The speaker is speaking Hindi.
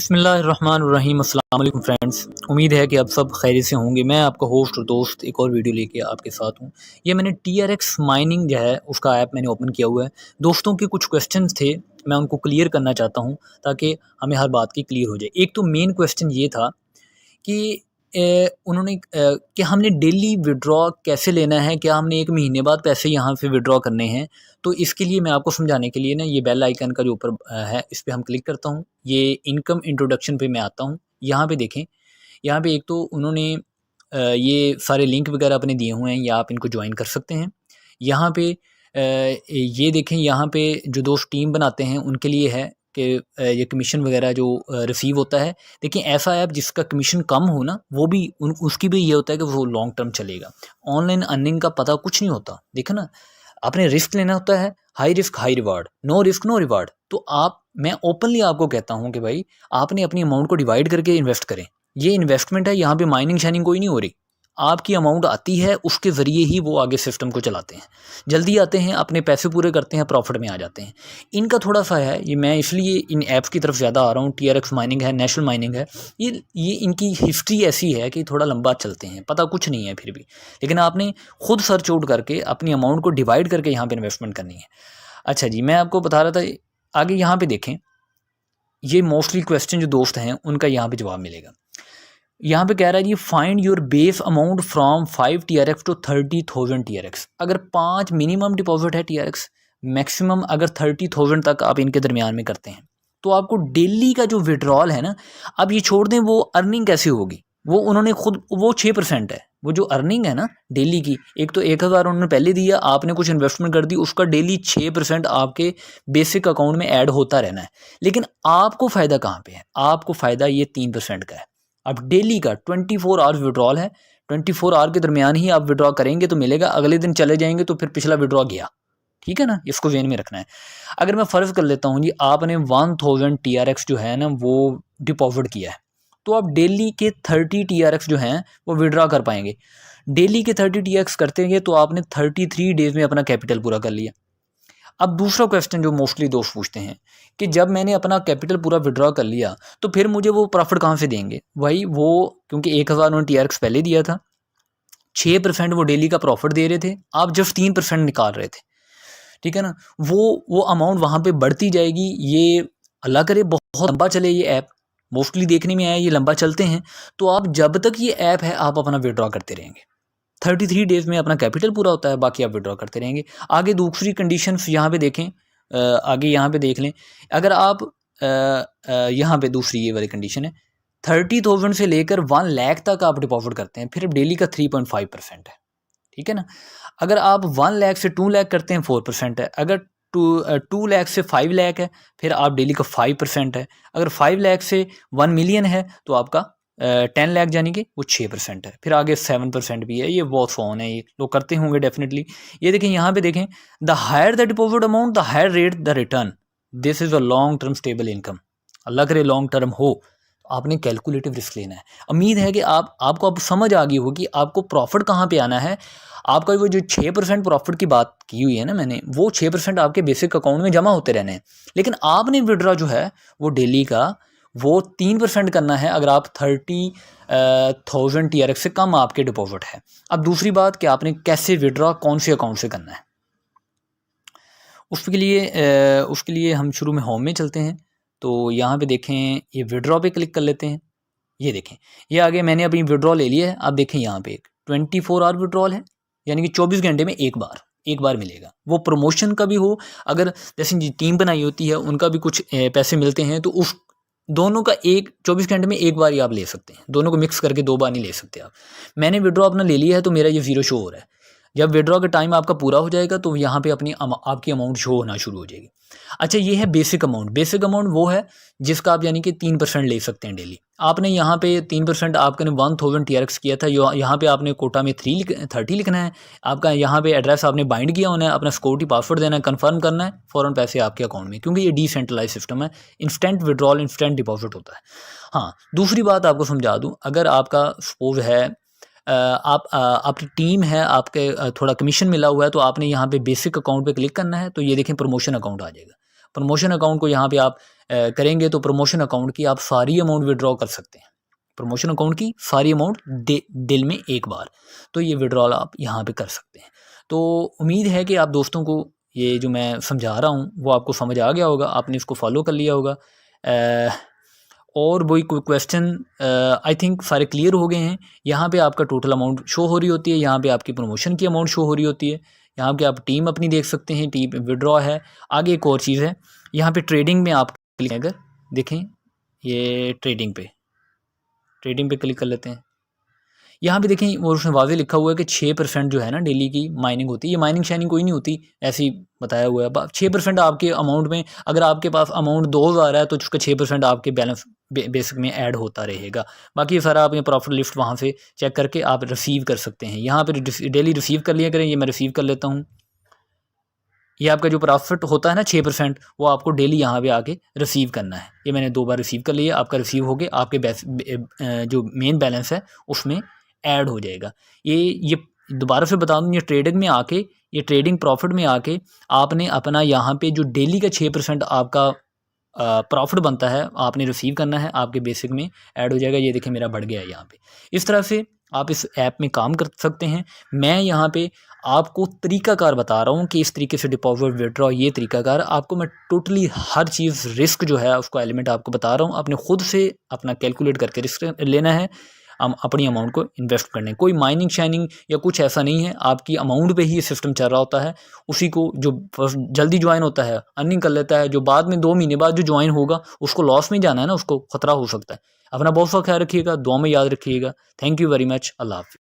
बिस्मिल्लाहिर्रहमानिर्रहीम। अस्सलाम वालेकुम फ्रेंड्स, उम्मीद है कि आप सब खैरियत से होंगे। मैं आपका होस्ट और दोस्त एक और वीडियो लेके आपके साथ हूँ। ये मैंने TRX माइनिंग जो है उसका ऐप मैंने ओपन किया हुआ है। दोस्तों के कुछ क्वेश्चंस थे, मैं उनको क्लियर करना चाहता हूँ ताकि हमें हर बात की क्लियर हो जाए। एक तो मेन क्वेश्चन ये था कि उन्होंने कि हमने डेली विड्रॉ कैसे लेना है? क्या हमने 1 महीने बाद पैसे यहाँ से विड्रॉ करने हैं? तो इसके लिए मैं आपको समझाने के लिए ना ये बेल आइकन का जो ऊपर है इस पे हम क्लिक करता हूँ। ये इनकम इंट्रोडक्शन पे मैं आता हूँ। यहाँ पे देखें, यहाँ पे एक तो उन्होंने ये सारे लिंक वगैरह अपने दिए हुए हैं या आप इनको जॉइन कर सकते हैं। यहाँ पे ये देखें, यहाँ पे जो दोस्त टीम बनाते हैं उनके लिए है कि ये कमीशन वगैरह जो रिसीव होता है। देखिए, ऐसा ऐप जिसका कमीशन कम हो ना, वो भी उसकी भी ये होता है कि वो लॉन्ग टर्म चलेगा। ऑनलाइन अर्निंग का पता कुछ नहीं होता। देखो ना, आपने रिस्क लेना होता है, high risk high reward, no risk no reward. तो मैं ओपनली आपको कहता हूँ कि भाई आपने अपनी अमाउंट को डिवाइड करके इन्वेस्ट करें। ये इन्वेस्टमेंट है, यहाँ पे माइनिंग शाइनिंग कोई नहीं हो रही। आपकी अमाउंट आती है, उसके ज़रिए ही वो आगे सिस्टम को चलाते हैं। जल्दी आते हैं, अपने पैसे पूरे करते हैं, प्रॉफिट में आ जाते हैं। इनका थोड़ा सा है, ये मैं इसलिए इन ऐप्स की तरफ ज़्यादा आ रहा हूँ। TRX माइनिंग है, नेशनल माइनिंग है, ये इनकी हिस्ट्री ऐसी है कि थोड़ा लंबा चलते हैं, पता कुछ नहीं है फिर भी। लेकिन आपने खुद सर्च आउट करके अपनी अमाउंट को डिवाइड करके यहाँ पे इन्वेस्टमेंट करनी है। अच्छा जी, मैं आपको बता रहा था, आगे यहाँ पे देखें, ये मोस्टली क्वेश्चन जो दोस्त हैं उनका यहाँ पे जवाब मिलेगा। यहाँ पे कह रहा है जी, find your base amount from 5 TRX to 30,000 TRX। अगर 5 मिनिमम डिपॉजिट है TRX, मैक्सिमम अगर 30,000 तक आप इनके दरमियान में करते हैं तो आपको डेली का जो विड्रॉल है ना, अब ये छोड़ दें वो अर्निंग कैसे होगी, वो उन्होंने खुद, वो 6% है। वो जो अर्निंग है ना डेली की, एक तो 1,000 उन्होंने पहले दिया, आपने कुछ इन्वेस्टमेंट कर दी, उसका डेली 6% आपके बेसिक अकाउंट में ऐड होता रहना है। लेकिन आपको फ़ायदा कहाँ पे है? आपको फ़ायदा ये 3% का है। अब डेली का 24 आवर्स विड्रॉल है, 24 आवर के दरमियान ही आप विड्रॉ करेंगे तो मिलेगा, अगले दिन चले जाएंगे तो फिर पिछला विड्रॉ गया। ठीक है ना, इसको ज़हन में रखना है। अगर मैं फ़र्ज़ कर लेता हूँ जी, आपने 1000 TRX जो है ना वो डिपॉजिट किया है, तो आप डेली के 30 TRX जो हैं वो विड्रॉ कर पाएंगे। डेली के 30 TRX करते हैं तो आपने 33 डेज़ में अपना कैपिटल पूरा कर लिया। अब दूसरा क्वेश्चन जो मोस्टली दोस्त पूछते हैं कि जब मैंने अपना कैपिटल पूरा विड्रॉ कर लिया तो फिर मुझे वो प्रॉफिट कहाँ से देंगे? भाई वो, क्योंकि 1,000 उन्होंने TRX पहले दिया था, 6% वो डेली का प्रॉफिट दे रहे थे, आप जस्ट 3% निकाल रहे थे। ठीक है ना, वो अमाउंट वहाँ पे बढ़ती जाएगी। ये अल्लाह करे बहुत लंबा चले ये ऐप, मोस्टली देखने में आया ये लंबा चलते हैं। तो आप जब तक ये ऐप है आप अपना विड्रॉ करते रहेंगे। 33 डेज़ में अपना कैपिटल पूरा होता है, बाकी आप विड्रॉ करते रहेंगे। आगे दूसरी कंडीशंस यहाँ पे देखें, आगे यहाँ पे देख लें। अगर आप यहाँ पे दूसरी ये वाली कंडीशन है, 30,000 से लेकर 1 लाख तक आप डिपॉजिट करते हैं, फिर डेली का 3.5% है। ठीक है ना, अगर आप 1 लाख से 2 लाख करते हैं 4% है। अगर 2 लाख से 5 लाख है फिर आप डेली का 5% है। अगर 5 लाख से 1 मिलियन है तो आपका 10 लाख यानी कि वो 6% है। फिर आगे 7% भी है। ये बहुत फ़ोन है, ये लोग करते होंगे डेफिनेटली। ये देखें, यहाँ पे देखें, the higher the deposit amount the higher rate the return, this is a long term stable income. अल्लाह करे लॉन्ग टर्म हो, आपने कैलकुलेटिव रिस्क लेना है। उम्मीद है कि आपको अब समझ आ गई होगी आपको प्रॉफिट कहाँ पे आना है। आपका वो जो 6% प्रॉफिट की बात की हुई है ना मैंने, वो 6% आपके बेसिक अकाउंट में जमा होते रहने हैं। लेकिन आपने विड्रॉ जो है वो डेली का वो 3% करना है अगर आप 30,000 TRX से कम आपके डिपॉजिट है। अब दूसरी बात कि आपने कैसे विड्रॉ, कौन से अकाउंट से करना है, उसके लिए हम शुरू में होम में चलते हैं। तो यहाँ पे देखें, ये विड्रॉ पे क्लिक कर लेते हैं। ये देखें, ये आगे मैंने अभी विड्रॉ ले लिया है। आप देखें यहाँ पे 24 आवर विड्रॉल है, यानी कि 24 घंटे में एक बार मिलेगा। वो प्रमोशन का भी हो, अगर जैसे टीम बनाई होती है उनका भी कुछ पैसे मिलते हैं, तो उस दोनों का 24 घंटे में एक बार ही आप ले सकते हैं। दोनों को मिक्स करके 2 बार नहीं ले सकते आप। मैंने विड्रॉ अपना ले लिया है तो मेरा ये 0 शो हो रहा है। जब विड्रॉ का टाइम आपका पूरा हो जाएगा तो यहाँ पे आपकी अमाउंट शो होना शुरू हो जाएगी। अच्छा, ये है बेसिक अमाउंट। बेसिक अमाउंट वो है जिसका आप यानी कि 3% ले सकते हैं डेली। आपने यहाँ पे 3%, आपने 1000 TRX किया था, यहाँ पे आपने कोटा में 30 लिखना है। आपका यहाँ पे एड्रेस आपने बाइंड किया होना है, अपना सिक्योरिटी पासवर्ड देना है, कंफर्म करना है, फ़ौरन पैसे आपके अकाउंट में, क्योंकि ये डिसेंट्रलाइज सिस्टम है। इंस्टेंट विड्रॉल, इंस्टेंट डिपॉजिट होता है। हाँ, दूसरी बात आपको समझा दूँ, अगर आपका सपोज है आपकी टीम है, आपके थोड़ा कमीशन मिला हुआ है, तो आपने यहाँ पे बेसिक अकाउंट पे क्लिक करना है। तो ये देखें, प्रमोशन अकाउंट आ जाएगा। प्रमोशन अकाउंट को यहाँ पे आप करेंगे तो प्रमोशन अकाउंट की आप सारी अमाउंट विड्रॉ कर सकते हैं, प्रमोशन अकाउंट की सारी अमाउंट दिन में एक बार, तो ये विड्रॉल आप यहाँ पे कर सकते हैं। तो उम्मीद है कि आप दोस्तों को ये जो मैं समझा रहा हूँ वो आपको समझ आ गया होगा, आपने इसको फॉलो कर लिया होगा। और वही कोई क्वेश्चन आई थिंक सारे क्लियर हो गए हैं। यहाँ पे आपका टोटल अमाउंट शो हो रही होती है, यहाँ पे आपकी प्रमोशन की अमाउंट शो हो रही होती है, यहाँ पे आप टीम अपनी देख सकते हैं, टीम विड्रॉ है। आगे एक और चीज़ है, यहाँ पे ट्रेडिंग में आप अगर देखें, ये ट्रेडिंग पे क्लिक कर लेते हैं। यहाँ पे देखें वो उसमें वाज़े लिखा हुआ है कि 6% जो है ना डेली की माइनिंग होती है। ये माइनिंग शाइनिंग कोई नहीं होती, ऐसे ही बताया हुआ है। 6% आपके अमाउंट में, अगर आपके पास अमाउंट 2000 है तो उसका 6% आपके बैलेंस बेसिक में ऐड होता रहेगा। बाकी ये सारा आपने प्रॉफिट लिस्ट वहाँ से चेक करके आप रिसीव कर सकते हैं। यहाँ पर डेली रिसीव कर लिया करें, ये मैं रिसीव कर लेता हूँ। ये आपका जो प्रॉफिट होता है ना 6%, वो आपको डेली यहाँ पे आके रिसीव करना है। ये मैंने 2 बार रिसीव कर लिया, आपका रिसीव हो गया, आपके जो मेन बैलेंस है उसमें ऐड हो जाएगा। ये दोबारा से बता दूँ, ये ट्रेडिंग में आके, ये ट्रेडिंग प्रॉफिट में आके आपने अपना यहाँ पे जो डेली का 6% आपका प्रॉफिट बनता है आपने रिसीव करना है, आपके बेसिक में ऐड हो जाएगा। ये देखिए मेरा बढ़ गया है यहाँ पे। इस तरह से आप इस ऐप में काम कर सकते हैं। मैं यहाँ पे आपको तरीकाकार बता रहा हूँ कि इस तरीके से डिपॉजिट विड्रॉ, ये तरीकाकार आपको मैं टोटली हर चीज़ रिस्क जो है उसका एलिमेंट आपको बता रहा हूँ। आपने खुद से अपना कैलकुलेट करके रिस्क लेना है, हम अपनी अमाउंट को इन्वेस्ट करने। कोई माइनिंग शाइनिंग या कुछ ऐसा नहीं है, आपकी अमाउंट पे ही ये सिस्टम चल रहा होता है। उसी को जो जल्दी ज्वाइन होता है अर्निंग कर लेता है, जो बाद में 2 महीने बाद जो ज्वाइन होगा उसको लॉस में जाना है ना, उसको खतरा हो सकता है। अपना बहुत सा ख्याल रखिएगा, दुआ में याद रखिएगा। Thank you very much. Allah हाफ़िज़।